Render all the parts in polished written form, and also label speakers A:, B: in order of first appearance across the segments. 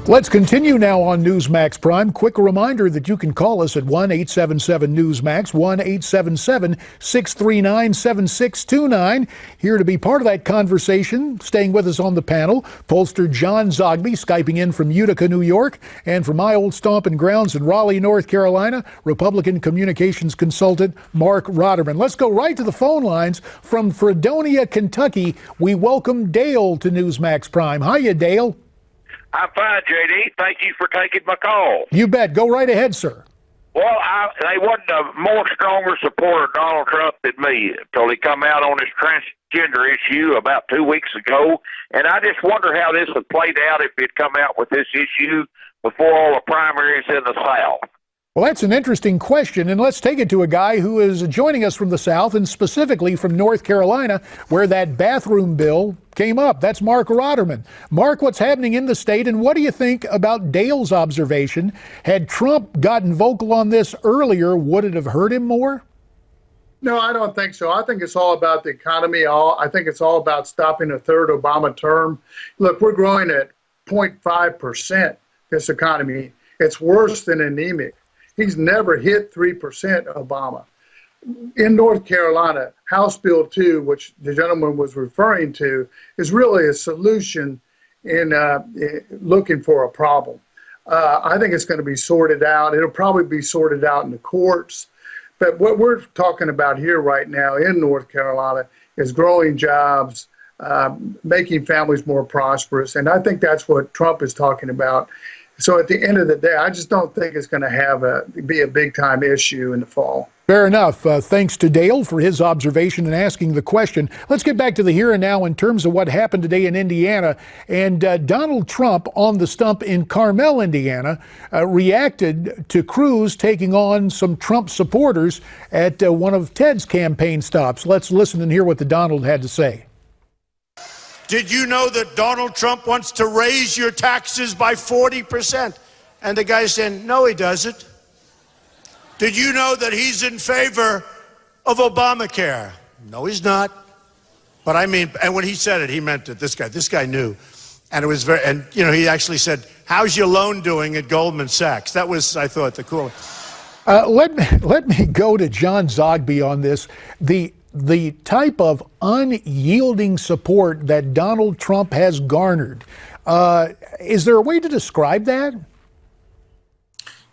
A: Let's continue now on Newsmax Prime. Quick reminder that you can call us at 1-877-NEWSMAX, 1-877-639-7629. Here to be part of that conversation, staying with us on the panel, pollster John Zogby, Skyping in from Utica, New York, and from my old stomping grounds in Raleigh, North Carolina, Republican communications consultant Marc Rotterman. Let's go right to the phone lines. From Fredonia, Kentucky, we welcome Dale to Newsmax Prime. Hiya, Dale.
B: I'm fine, JD. Thank you for taking my call.
A: You bet. Go right ahead, sir.
B: Well, they wasn't a more stronger supporter of Donald Trump than me until he come out on this transgender issue about 2 weeks ago. And I just wonder how this would played out if he'd come out with this issue before all the primaries in the South.
A: Well, that's an interesting question, and let's take it to a guy who is joining us from the South, and specifically from North Carolina, where that bathroom bill came up. That's Marc Rotterman. Marc, what's happening in the state, and what do you think about Dale's observation? Had Trump gotten vocal on this earlier, would it have hurt him more?
C: No, I don't think so. I think it's all about the economy. I think it's all about stopping a third Obama term. Look, we're growing at 0.5%, this economy. It's worse than anemic. He's never hit 3%, Obama. In North Carolina, House Bill 2, which the gentleman was referring to, is really a solution in looking for a problem. I think it's going to be sorted out. It'll probably be sorted out in the courts. But what we're talking about here right now in North Carolina is growing jobs, making families more prosperous. And I think that's what Trump is talking about. So at the end of the day, I just don't think it's going to be a big time issue in the fall.
A: Fair enough. Thanks to Dale for his observation and asking the question. Let's get back to the here and now in terms of what happened today in Indiana. And Donald Trump on the stump in Carmel, Indiana, reacted to Cruz taking on some Trump supporters at one of Ted's campaign stops. Let's listen and hear what the Donald had to say.
D: Did you know that Donald Trump wants to raise your taxes by 40%? And the guy said, no, he doesn't. Did you know that he's in favor of Obamacare? No, he's not. But I mean, and when he said it, he meant it. This guy knew. And it was very, and you know, he actually said, how's your loan doing at Goldman Sachs? That was, I thought, the cool.
A: Let me go to John Zogby on this. The type of unyielding support that Donald Trump has garnered, is there a way to describe that?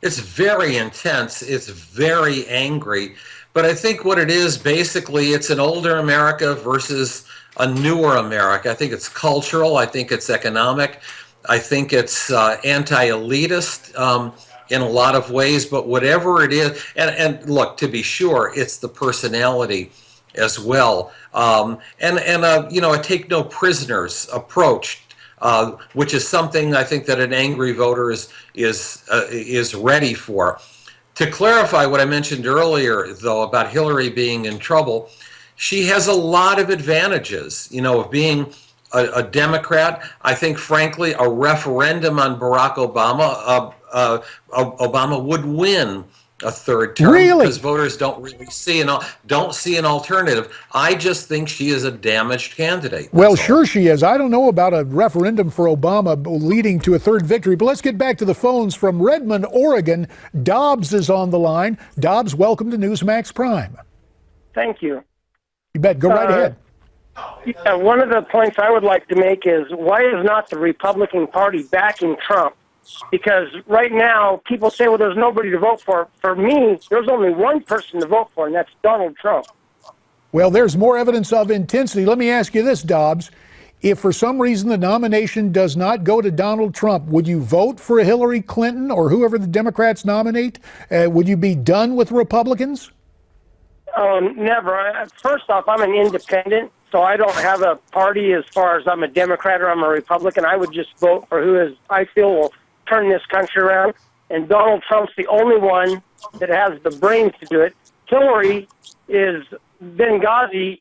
E: It's very intense. It's very angry. But I think what it is, basically, it's an older America versus a newer America. I think it's cultural. I think it's economic. I think it's anti-elitist in a lot of ways. But whatever it is, and look, to be sure, it's the personality as well, and a take no prisoners approach, which is something I think that an angry voter is ready for. To clarify what I mentioned earlier, though, about Hillary being in trouble, she has a lot of advantages, of being a Democrat. I think, frankly, a referendum on Barack Obama would win a third term,
A: really?
E: Because voters don't really see an alternative. I just think she is a damaged candidate.
A: Well, sure she is. I don't know about a referendum for Obama leading to a third victory, but let's get back to the phones from Redmond, Oregon. Dobbs is on the line. Dobbs, welcome to Newsmax Prime.
F: Thank you.
A: You bet. Go right ahead.
F: Yeah, one of the points I would like to make is, why is not the Republican Party backing Trump? Because right now, people say, well, there's nobody to vote for. For me, there's only one person to vote for, and that's Donald Trump.
A: Well, there's more evidence of intensity. Let me ask you this, Dobbs. If for some reason the nomination does not go to Donald Trump, would you vote for Hillary Clinton or whoever the Democrats nominate? Would you be done with Republicans?
F: Never. First off, I'm an independent, so I don't have a party as far as I'm a Democrat or I'm a Republican. I would just vote for who I feel will turn this country around, and Donald Trump's the only one that has the brains to do it. Hillary is Benghazi.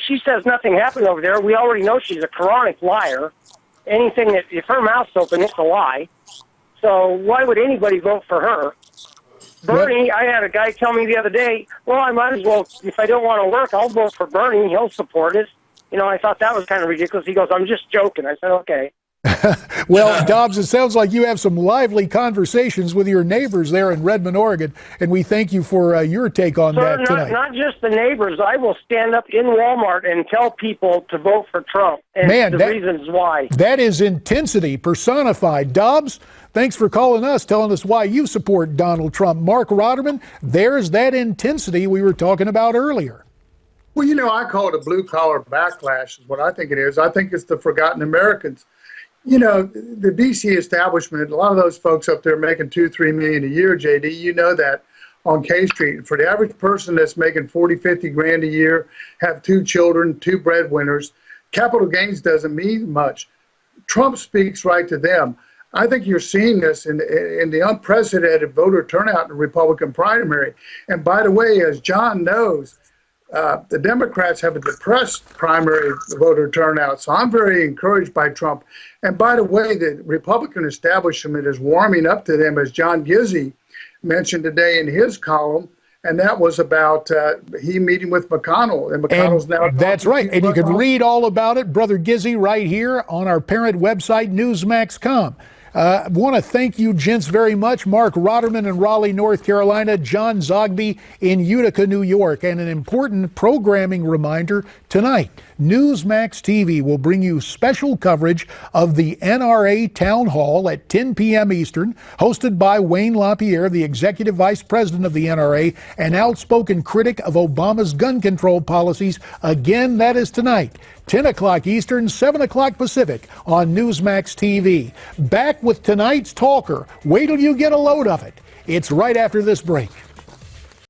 F: She says nothing happened over there. We already know she's a chronic liar. Anything that, if her mouth's open, it's a lie. So why would anybody vote for her? Bernie, I had a guy tell me the other day, well, I might as well, if I don't want to work, I'll vote for Bernie. He'll support us. I thought that was kind of ridiculous. He goes, I'm just joking. I said, okay.
A: Well, Dobbs, it sounds like you have some lively conversations with your neighbors there in Redmond, Oregon, and we thank you for your take on that tonight.
F: Not just the neighbors. I will stand up in Walmart and tell people to vote for Trump and reasons why.
A: That is intensity personified. Dobbs, thanks for calling us, telling us why you support Donald Trump. Marc Rotterman, there's that intensity we were talking about earlier.
C: Well, I call it a blue-collar backlash is what I think it is. I think it's the forgotten Americans. The D.C. establishment, a lot of those folks up there making $2-3 million a year, J.D., that on K Street. For the average person that's making $40-50 grand a year, have 2 children, 2 breadwinners, capital gains doesn't mean much. Trump speaks right to them. I think you're seeing this in the unprecedented voter turnout in the Republican primary. And by the way, as John knows, the Democrats have a depressed primary voter turnout, so I'm very encouraged by Trump. And by the way, the Republican establishment is warming up to them, as John Gizzi mentioned today in his column, and that was about he meeting with McConnell, and McConnell's now.
A: That's right, and you can read all about it, Brother Gizzi, right here on our parent website, Newsmax.com. I want to thank you, gents, very much. Marc Rotterman in Raleigh, North Carolina, John Zogby in Utica, New York. And an important programming reminder tonight, Newsmax TV will bring you special coverage of the NRA Town Hall at 10 p.m. Eastern, hosted by Wayne LaPierre, the Executive Vice President of the NRA, an outspoken critic of Obama's gun control policies. Again, that is tonight, 10 o'clock Eastern, 7 o'clock Pacific on Newsmax TV. Back with tonight's talker. Wait till you get a load of it. It's right after this break.